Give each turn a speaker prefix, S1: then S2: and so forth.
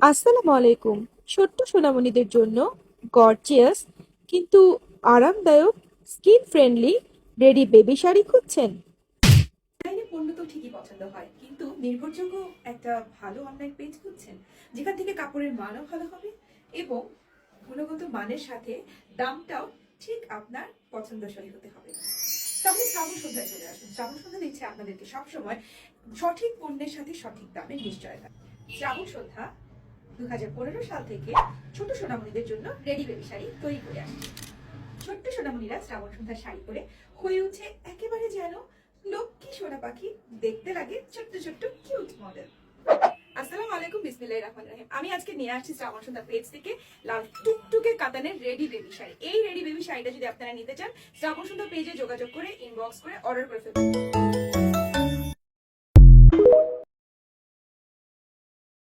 S1: আসসালামু আলাইকুম। ছোট্ট সোনামণিদের জন্য গর্জিয়াস কিন্তু আরামদায়ক skin friendly ready baby sari খুঁজছেন?
S2: অনলাইনে পণ্য তো ঠিকই পছন্দ হয়, কিন্তু নির্ভরযোগ্য একটা ভালো অনলাইন পেজ খুঁজছেন যেখান থেকে কাপড়ের মানও ভালো হবে এবং গুণগত মানের সাথে দামটাও ঠিক আপনার পছন্দসই হতে হবে। তাহলে শ্রাবণ সন্ধ্যায় চলে আসুন। শ্রাবণ সন্ধ্যা দিচ্ছে আপনাদেরকে সবসময় সঠিক পণ্যের সাথে সঠিক দামের নিশ্চয়তা। শ্রাবণ সন্ধ্যা 2015 সাল থেকে ছোট সোনামণিদের জন্য রেডি বেবি শাড়ি তৈরি করে আসছে। ছোট্ট সোনামণিরা শ্রাবণ সন্ধ্যার শাড়ি পরে হয়ে উঠছে একেবারে যেন লক্ষ্মী সোনা পাখি, দেখতে লাগে ছোট্ট ছোট্ট কিউট মডেল। আসসালামু আলাইকুম, বিসমিল্লাহির রহমানির রহিম। আমি আজকে নিয়ে আসছি শ্রাবণ সন্ধ্যা পেজ থেকে লাল টুকটুকে কাতানের রেডি বেবি শাড়ি। এই রেডি বেবি শাড়িটা যদি আপনারা নিতে চান, শ্রাবণ সন্ধ্যা পেজে যোগাযোগ করে ইনবক্স করে অর্ডার করে ফেলুন।